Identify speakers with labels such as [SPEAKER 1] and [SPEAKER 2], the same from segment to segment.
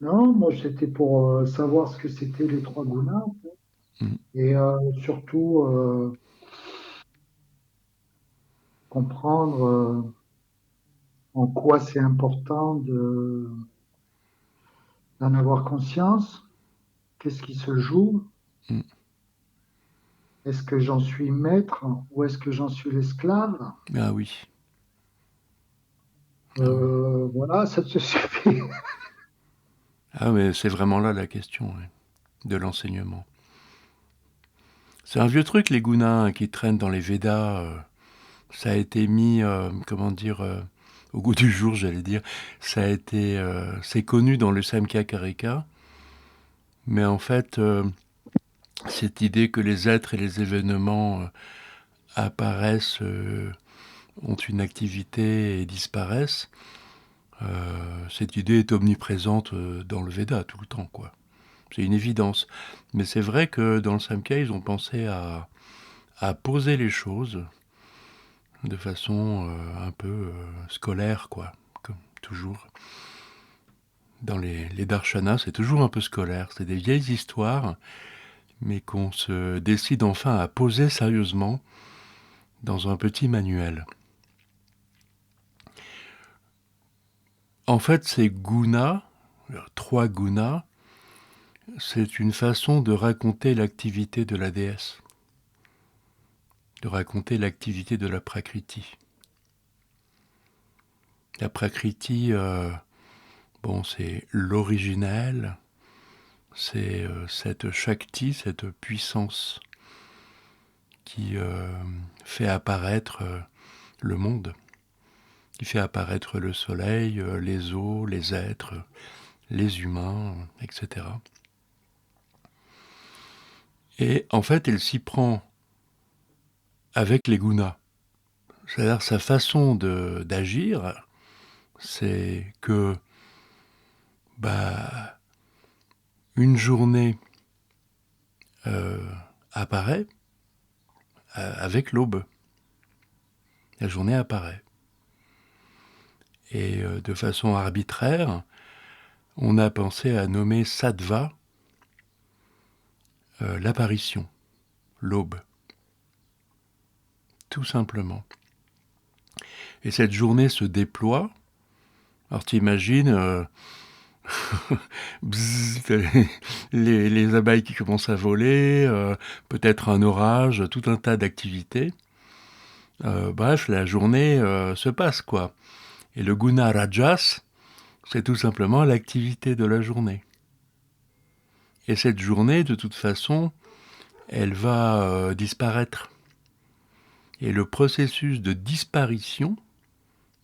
[SPEAKER 1] Non, moi c'était pour savoir ce que c'était les trois gunas
[SPEAKER 2] Mm.
[SPEAKER 1] et surtout comprendre en quoi c'est important d'en avoir conscience, qu'est-ce qui se joue,
[SPEAKER 2] Mm.
[SPEAKER 1] est-ce que j'en suis maître ou est-ce que j'en suis l'esclave?
[SPEAKER 2] Ah oui. Ah oui.
[SPEAKER 1] Voilà, ça te suffit.
[SPEAKER 2] Ah mais c'est vraiment là la question, ouais, de l'enseignement. C'est un vieux truc, les gunas hein, qui traînent dans les Védas. Ça a été mis, comment dire, au goût du jour, j'allais dire. Ça a été, c'est connu dans le Samkhya Karika, mais en fait, cette idée que les êtres et les événements apparaissent, ont une activité et disparaissent, cette idée est omniprésente dans le Veda tout le temps, quoi. C'est une évidence. Mais c'est vrai que dans le Samkhya, ils ont pensé à poser les choses de façon un peu scolaire, quoi, comme toujours. Dans les darshanas, c'est toujours un peu scolaire. C'est des vieilles histoires, mais qu'on se décide enfin à poser sérieusement dans un petit manuel. En fait, ces gunas, trois gunas, c'est une façon de raconter l'activité de la déesse, de raconter l'activité de la prakriti. La prakriti, bon, c'est l'originel, c'est cette shakti, cette puissance qui fait apparaître le monde, qui fait apparaître le soleil, les eaux, les êtres, les humains, etc. Et en fait, elle s'y prend avec les gunas. C'est-à-dire sa façon d'agir, c'est que bah, une journée euh, apparaît avec l'aube. La journée apparaît. Et de façon arbitraire, on a pensé à nommer Sattva l'apparition, l'aube, tout simplement. Et cette journée se déploie. Alors t'imagines, bzzz, les abeilles qui commencent à voler, peut-être un orage, tout un tas d'activités. Bref, la journée se passe, quoi. Et le guna rajas, c'est tout simplement l'activité de la journée. Et cette journée, de toute façon, elle va disparaître. Et le processus de disparition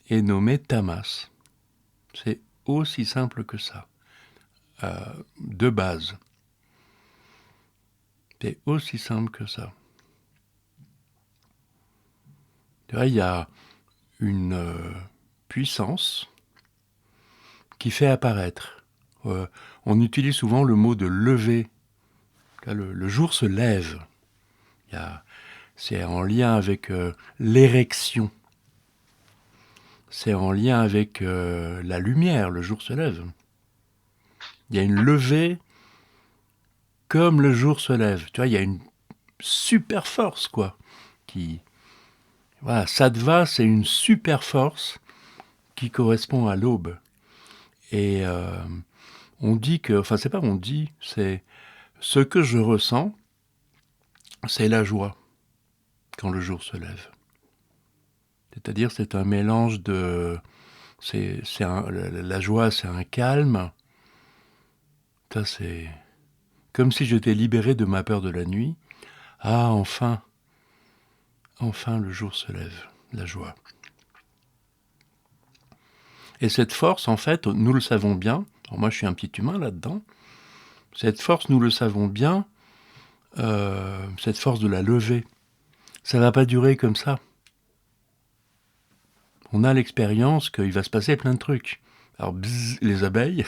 [SPEAKER 2] est nommé tamas. C'est aussi simple que ça, de base. C'est aussi simple que ça. Il y a une puissance qui fait apparaître. Euh, on utilise souvent le mot de lever. Le jour se lève. C'est en lien avec l'érection. C'est en lien avec la lumière. Le jour se lève. Il y a une levée comme le jour se lève. Tu vois, il y a une super force, quoi. Qui, voilà, Sattva, c'est une super force qui correspond à l'aube. Et on dit que, enfin, c'est pas on dit, c'est ce que je ressens, c'est la joie quand le jour se lève. C'est-à-dire, c'est un mélange de, la joie, c'est un calme. Ça, c'est comme si j'étais libéré de ma peur de la nuit. Ah, enfin, enfin, le jour se lève, la joie. Et cette force, en fait, nous le savons bien. Alors moi, je suis un petit humain là-dedans. Cette force, nous le savons bien. Cette force de la levée, ça va pas durer comme ça. On a l'expérience qu'il va se passer plein de trucs. Alors, bzzz, les abeilles,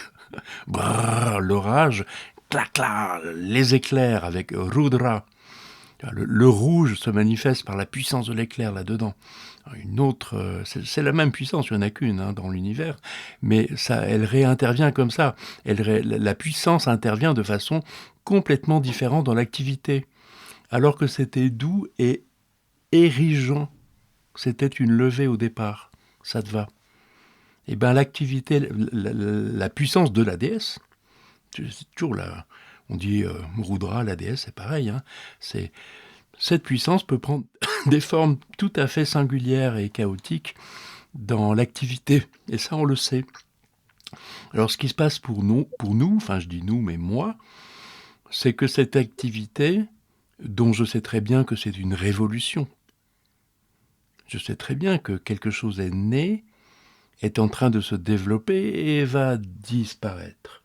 [SPEAKER 2] brrr, l'orage, clac, clac, les éclairs avec Rudra, Le rouge se manifeste par la puissance de l'éclair là-dedans. Une autre, c'est la même puissance, il n'y en a qu'une dans l'univers, mais ça, elle réintervient comme ça. La puissance intervient de façon complètement différente dans l'activité. Alors que c'était doux et érigeant. C'était une levée au départ. Ça te va. Et bien l'activité, la puissance de la déesse, c'est toujours là. On dit Rudra, la déesse, c'est pareil. Cette puissance peut prendre des formes tout à fait singulières et chaotiques dans l'activité. Et ça, on le sait. Alors, ce qui se passe pour nous, enfin je dis nous, mais moi, c'est que cette activité, dont je sais très bien que c'est une révolution, je sais très bien que quelque chose est né, est en train de se développer et va disparaître,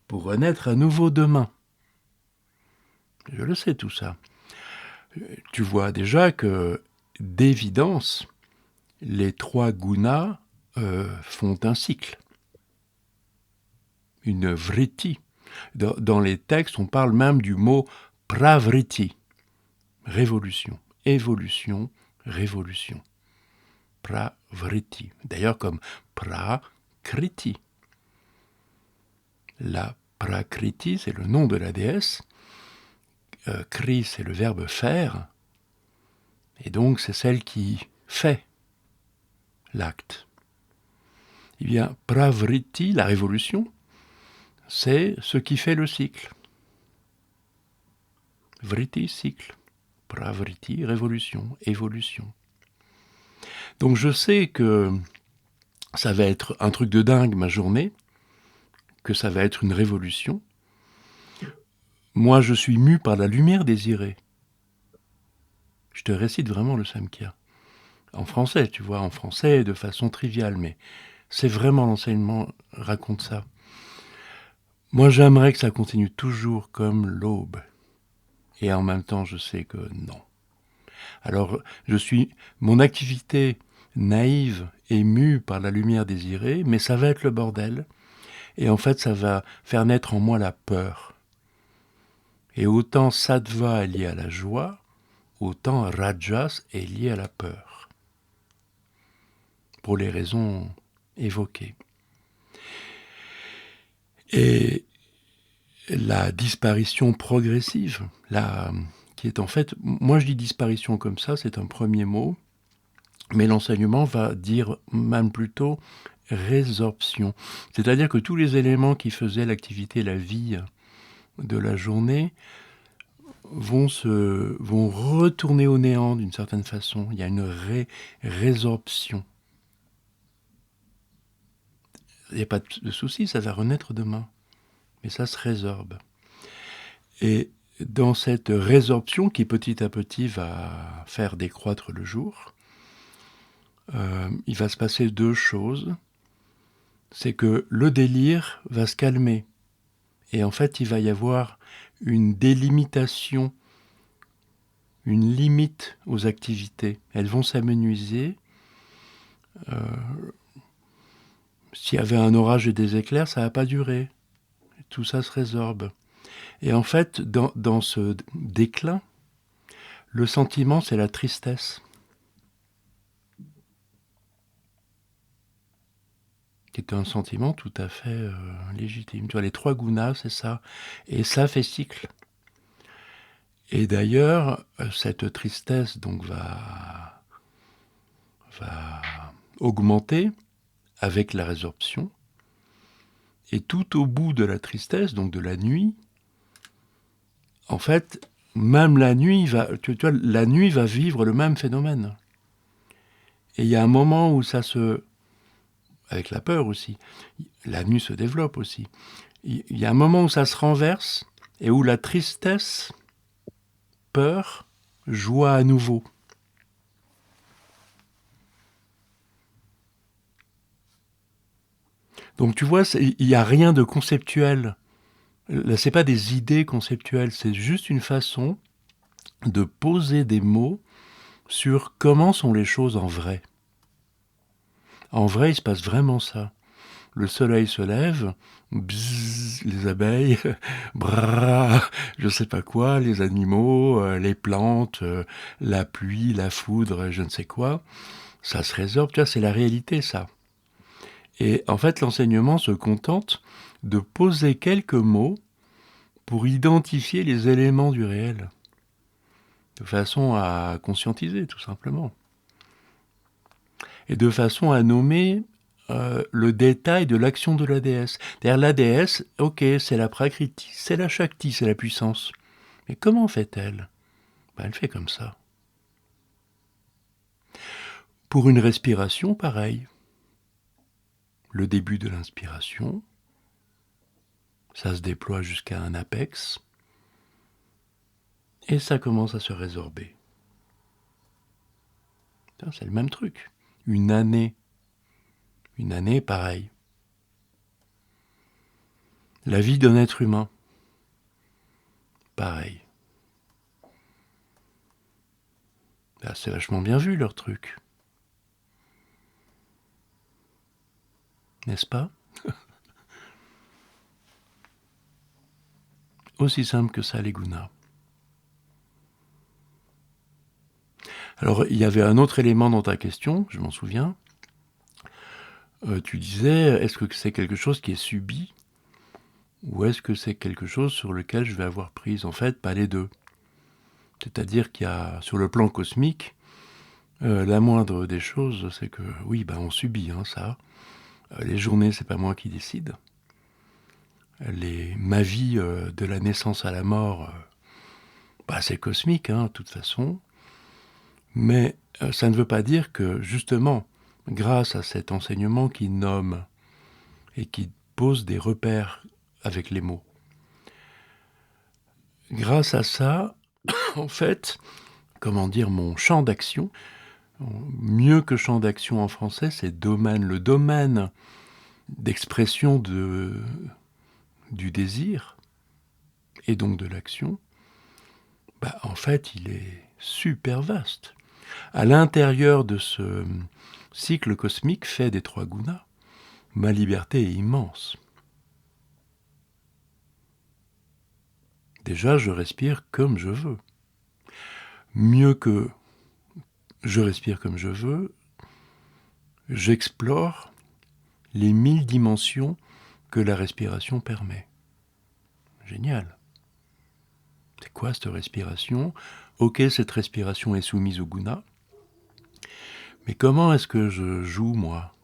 [SPEAKER 2] pour renaître à nouveau demain. Je le sais tout ça. Tu vois déjà que, d'évidence, les 3 gunas font un cycle. Une vritti. Dans les textes, on parle même du mot pravritti. Révolution, évolution, révolution. Pravritti. D'ailleurs comme prakriti. La prakriti, c'est le nom de la déesse. Kri, c'est le verbe faire. Et donc, c'est celle qui fait l'acte. Eh bien, pravritti, la révolution, c'est ce qui fait le cycle. Vritti, cycle. Pravritti, révolution, évolution. Donc je sais que ça va être un truc de dingue ma journée, que ça va être une révolution. Moi, je suis mu par la lumière désirée. Je te récite vraiment le Samkhya. En français, tu vois, en français de façon triviale, mais c'est vraiment l'enseignement raconte ça. Moi, j'aimerais que ça continue toujours comme l'aube. Et en même temps, je sais que non. Alors, mon activité naïve est mue par la lumière désirée, mais ça va être le bordel. Et en fait, ça va faire naître en moi la peur. Et autant sattva est lié à la joie, autant rajas est lié à la peur. Pour les raisons évoquées. Et la disparition progressive, qui est en fait, moi je dis disparition comme ça, c'est un premier mot, mais l'enseignement va dire même plutôt résorption. C'est-à-dire que tous les éléments qui faisaient l'activité, la vie de la journée, vont retourner au néant d'une certaine façon. Il y a une résorption. Il n'y a pas de souci, ça va renaître demain. Mais ça se résorbe. Et dans cette résorption qui petit à petit va faire décroître le jour, il va se passer 2 choses. C'est que le délire va se calmer. Et en fait, il va y avoir une délimitation, une limite aux activités. Elles vont s'amenuiser. S'il y avait un orage et des éclairs, ça ne va pas durer. Tout ça se résorbe. Et en fait, dans ce déclin, le sentiment, c'est la tristesse. Qui est un sentiment tout à fait légitime. Tu vois, les 3 gunas, c'est ça. Et ça fait cycle. Et d'ailleurs, cette tristesse donc va augmenter avec la résorption. Et tout au bout de la tristesse, donc de la nuit, en fait, même la nuit la nuit va vivre le même phénomène. Et il y a un moment où ça avec la peur aussi, la nuit se développe aussi. Il y a un moment où ça se renverse et où la tristesse, peur, joie à nouveau. Donc tu vois, il n'y a rien de conceptuel. Là, c'est pas des idées conceptuelles, c'est juste une façon de poser des mots sur comment sont les choses en vrai. En vrai, il se passe vraiment ça. le soleil se lève, bzzz, les abeilles, brrr, je sais pas quoi, les animaux, les plantes, la pluie, la foudre, je ne sais quoi, ça se résorbe, tu vois, c'est la réalité, ça. Et en fait, l'enseignement se contente de poser quelques mots pour identifier les éléments du réel, de façon à conscientiser, tout simplement. Et de façon à nommer le détail de l'action de la déesse. D'ailleurs, la déesse, ok, c'est la Prakriti, c'est la Shakti, c'est la puissance. Mais comment fait-elle ? Elle fait comme ça. Pour une respiration, pareil. Le début de l'inspiration, ça se déploie jusqu'à un apex, et ça commence à se résorber. C'est le même truc. Une année, pareil. La vie d'un être humain, pareil. Là, c'est vachement bien vu, leur truc. N'est-ce pas ? Aussi simple que ça, les gunas. Alors, il y avait un autre élément dans ta question, je m'en souviens. Tu disais, est-ce que c'est quelque chose qui est subi ou est-ce que c'est quelque chose sur lequel je vais avoir prise ? En fait, pas les deux. C'est-à-dire qu'il y a, sur le plan cosmique, la moindre des choses, c'est que, oui, on subit ça. Les journées, c'est pas moi qui décide. Ma vie de la naissance à la mort, c'est cosmique, de toute façon. Mais ça ne veut pas dire que, justement, grâce à cet enseignement qui nomme et qui pose des repères avec les mots, grâce à ça, en fait, mon champ d'action, mieux que champ d'action en français, c'est domaine. Le domaine d'expression du désir, et donc de l'action, en fait, il est super vaste. À l'intérieur de ce cycle cosmique fait des 3 gunas, ma liberté est immense. Déjà, je respire comme je veux. Mieux que je respire comme je veux, j'explore les 1000 dimensions que la respiration permet. Génial. C'est quoi cette respiration ? Ok, cette respiration est soumise au guna. Mais comment est-ce que je joue, moi ?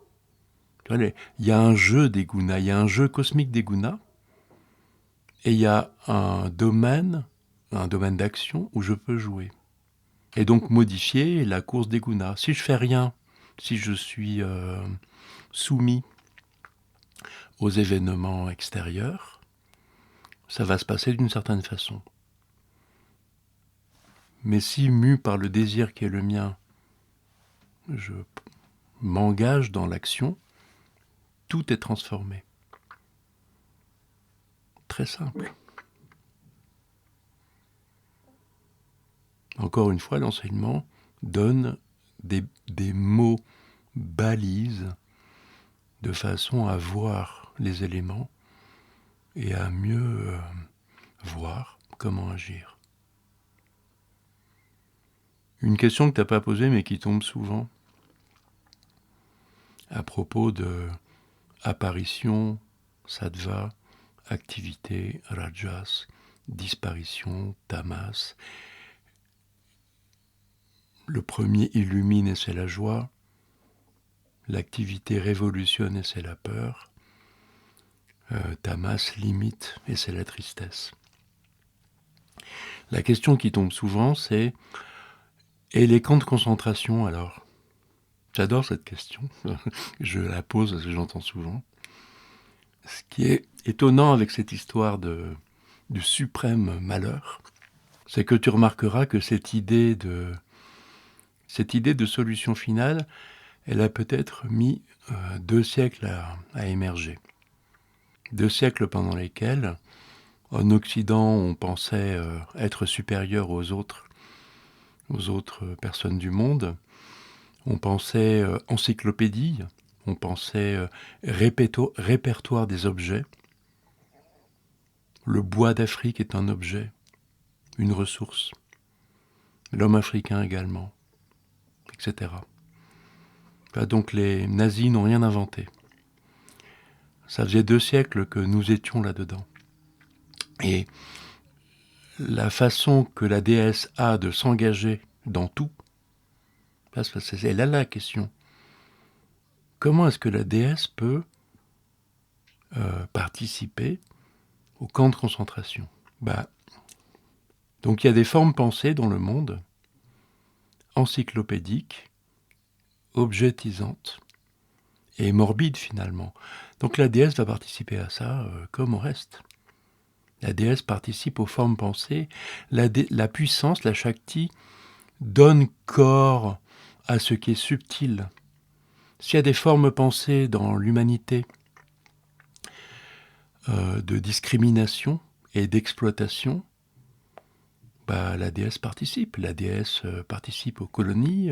[SPEAKER 2] Il y a un jeu des gunas, il y a un jeu cosmique des gunas, et il y a un domaine d'action où je peux jouer. Et donc modifier la course des gunas. Si je fais rien, si je suis soumis aux événements extérieurs, ça va se passer d'une certaine façon. Mais si, mu par le désir qui est le mien, je m'engage dans l'action, tout est transformé. Très simple. Encore une fois, l'enseignement donne des mots balises de façon à voir les éléments et à mieux voir comment agir. Une question que tu n'as pas posée mais qui tombe souvent à propos de apparition, sattva, activité, rajas, disparition, tamas. Le premier illumine et c'est la joie. L'activité révolutionne et c'est la peur. Tamas limite et c'est la tristesse. La question qui tombe souvent, c'est et les camps de concentration alors ? J'adore cette question. Je la pose parce que j'entends souvent. Ce qui est étonnant avec cette histoire du suprême malheur, c'est que tu remarqueras que cette idée de solution finale, elle a peut-être mis 2 siècles à émerger. 2 siècles pendant lesquels, en Occident, on pensait être supérieur aux autres personnes du monde. On pensait encyclopédie, On pensait répertoire des objets. Le bois d'Afrique est un objet, une ressource. L'homme africain également, etc. Donc les nazis n'ont rien inventé. Ça faisait 2 siècles que nous étions là-dedans. Et la façon que la déesse a de s'engager dans tout, c'est là la question. Comment est-ce que la déesse peut participer au camp de concentration ? Donc il y a des formes pensées dans le monde, encyclopédiques, objetisantes et morbides finalement. Donc la déesse va participer à ça comme au reste. La déesse participe aux formes pensées. La puissance, la Shakti, donne corps à ce qui est subtil. S'il y a des formes pensées dans l'humanité de discrimination et d'exploitation, la déesse participe. La déesse participe aux colonies,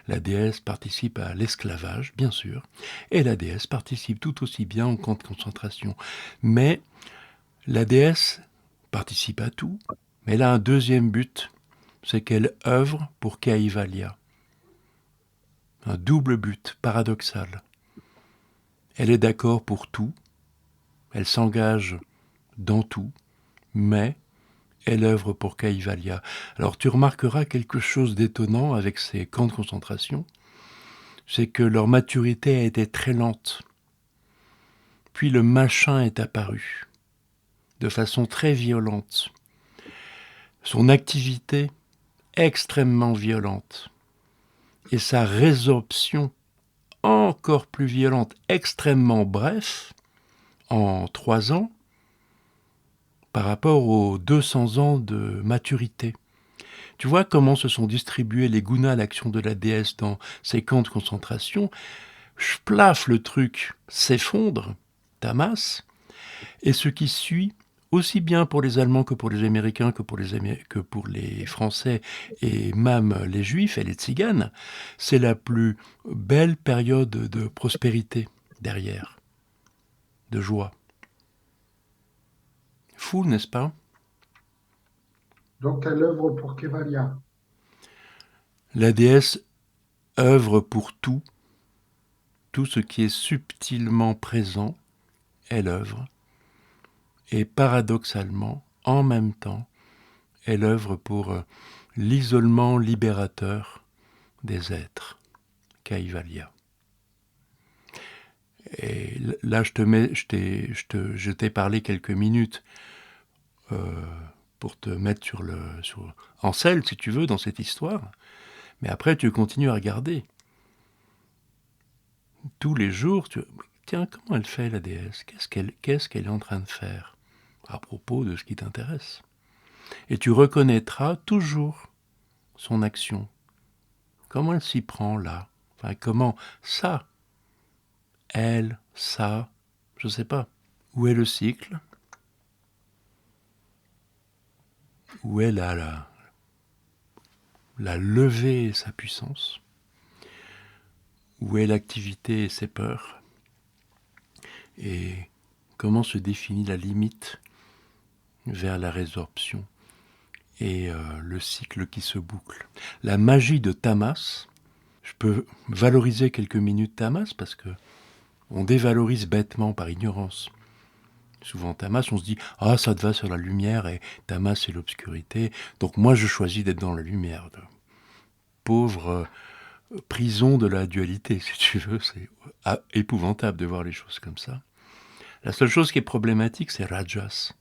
[SPEAKER 2] la déesse participe à l'esclavage, bien sûr, et la déesse participe tout aussi bien au camp de concentration. Mais la déesse participe à tout, mais elle a un deuxième but, c'est qu'elle œuvre pour Kaivalya. Un double but paradoxal. Elle est d'accord pour tout, elle s'engage dans tout, mais elle œuvre pour Kaivalya. Alors tu remarqueras quelque chose d'étonnant avec ces camps de concentration, c'est que leur maturité a été très lente. Puis le machin est apparu, de façon très violente. Son activité extrêmement violente. Et sa résorption encore plus violente, extrêmement bref, en 3 ans, par rapport aux 200 ans de maturité. Tu vois comment se sont distribués les gunas, l'action de la déesse dans ces camps de concentration. Splaf, le truc s'effondre, Tamas, et ce qui suit, aussi bien pour les Allemands que pour les Américains, que pour les Français et même les Juifs et les Tziganes, c'est la plus belle période de prospérité derrière, de joie. Fou, n'est-ce pas ?
[SPEAKER 1] Donc elle œuvre pour Kaivalya.
[SPEAKER 2] La déesse œuvre pour tout ce qui est subtilement présent, elle œuvre, et paradoxalement, en même temps, elle œuvre pour l'isolement libérateur des êtres, Kaivalya. Et là, je t'ai parlé quelques minutes pour te mettre en selle, si tu veux, dans cette histoire. Mais après, tu continues à regarder. Tous les jours, tiens, comment elle fait, la déesse ? Qu'est-ce qu'elle est en train de faire à propos de ce qui t'intéresse ? Et tu reconnaîtras toujours son action. Comment elle s'y prend là ? Enfin, comment ça ? Elle, ça, je ne sais pas. Où est le cycle ? Où elle a la levée et sa puissance ? Où est l'activité et ses peurs ? Et comment se définit la limite vers la résorption et le cycle qui se boucle. La magie de Tamas, je peux valoriser quelques minutes Tamas parce que on dévalorise bêtement par ignorance. Souvent Tamas, on se dit « Ah, ça te va sur la lumière et Tamas c'est l'obscurité, donc moi je choisis d'être dans la lumière. » Pauvre prison de la dualité, si tu veux, c'est épouvantable de voir les choses comme ça. La seule chose qui est problématique, c'est Rajas.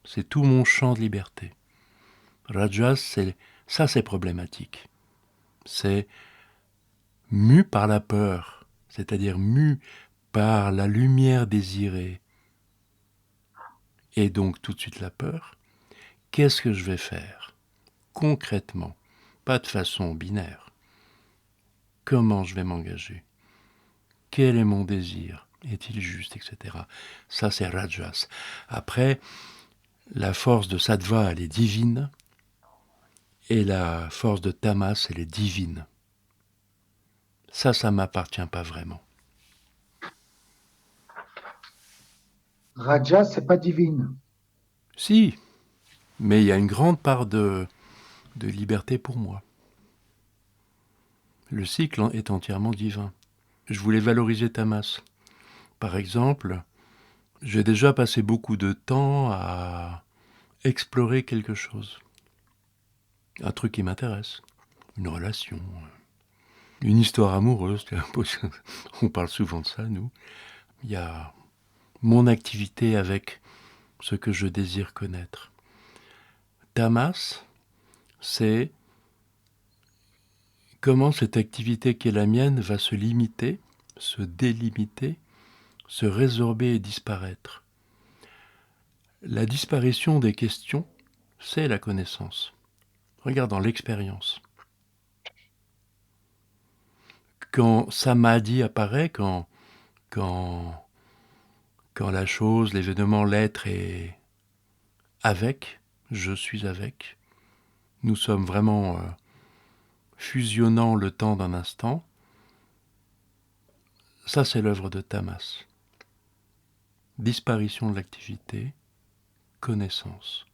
[SPEAKER 2] C'est tout mon champ de liberté. Rajas, c'est problématique. C'est mu par la peur, c'est-à-dire mu par la lumière désirée, et donc tout de suite la peur. Qu'est-ce que je vais faire concrètement, pas de façon binaire? Comment je vais m'engager? Quel est mon désir? Est-il juste, etc. Ça, c'est Rajas. Après, la force de Sattva, elle est divine, et la force de Tamas, elle est divine. Ça m'appartient pas vraiment.
[SPEAKER 1] Raja, c'est pas divine.
[SPEAKER 2] Si, mais il y a une grande part de liberté pour moi. Le cycle est entièrement divin. Je voulais valoriser Tamas. Par exemple, j'ai déjà passé beaucoup de temps à explorer quelque chose. Un truc qui m'intéresse. Une relation. Une histoire amoureuse. On parle souvent de ça, nous. Il y a mon activité avec ce que je désire connaître. Tamas, c'est comment cette activité qui est la mienne va se limiter, se délimiter, se résorber et disparaître. La disparition des questions, c'est la connaissance. Regarde dans l'expérience. Quand samadhi apparaît, quand, quand la chose, l'événement, l'être est avec, je suis avec, nous sommes vraiment fusionnant le temps d'un instant, ça c'est l'œuvre de Tamas. Disparition de l'activité, connaissance,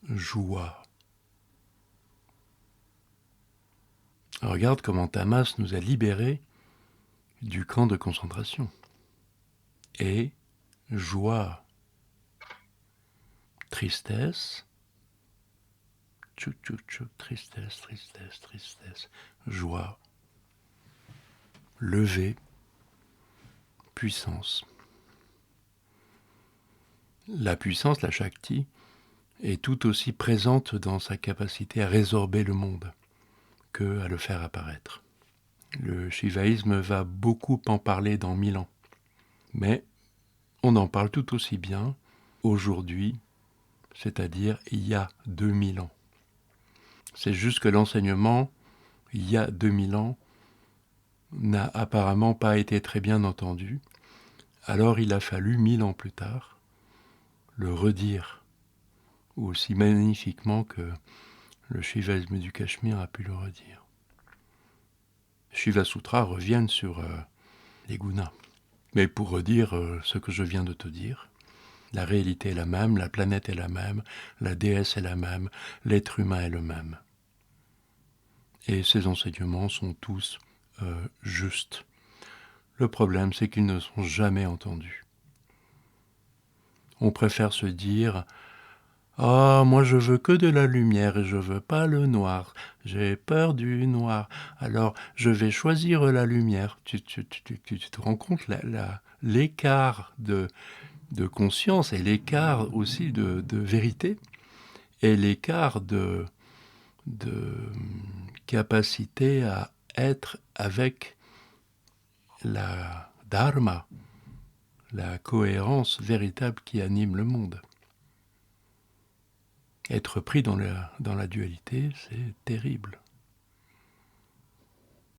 [SPEAKER 2] joie. Regarde comment Tamas nous a libérés du camp de concentration. Et joie, tristesse, tchouk tchouk tchouk, tristesse, tristesse, tristesse, joie, lever, puissance. La puissance, la Shakti, est tout aussi présente dans sa capacité à résorber le monde que à le faire apparaître. Le shivaïsme va beaucoup en parler dans 1000 ans. Mais on en parle tout aussi bien aujourd'hui, c'est-à-dire il y a 2000 ans. C'est juste que l'enseignement, il y a 2000 ans, n'a apparemment pas été très bien entendu. Alors il a fallu 1000 ans plus tard le redire aussi magnifiquement que le shivaïsme du Cachemire a pu le redire. Shiva Sutra reviennent sur les gunas. Mais pour redire ce que je viens de te dire, la réalité est la même, la planète est la même, la déesse est la même, l'être humain est le même. Et ces enseignements sont tous justes. Le problème, c'est qu'ils ne sont jamais entendus. On préfère se dire « Ah, moi je veux que de la lumière et je veux pas le noir. J'ai peur du noir. Alors je vais choisir la lumière. » Tu te rends compte l'écart de conscience et l'écart aussi de vérité et l'écart de capacité à être avec la dharma, la cohérence véritable qui anime le monde. Être pris dans la dualité, c'est terrible.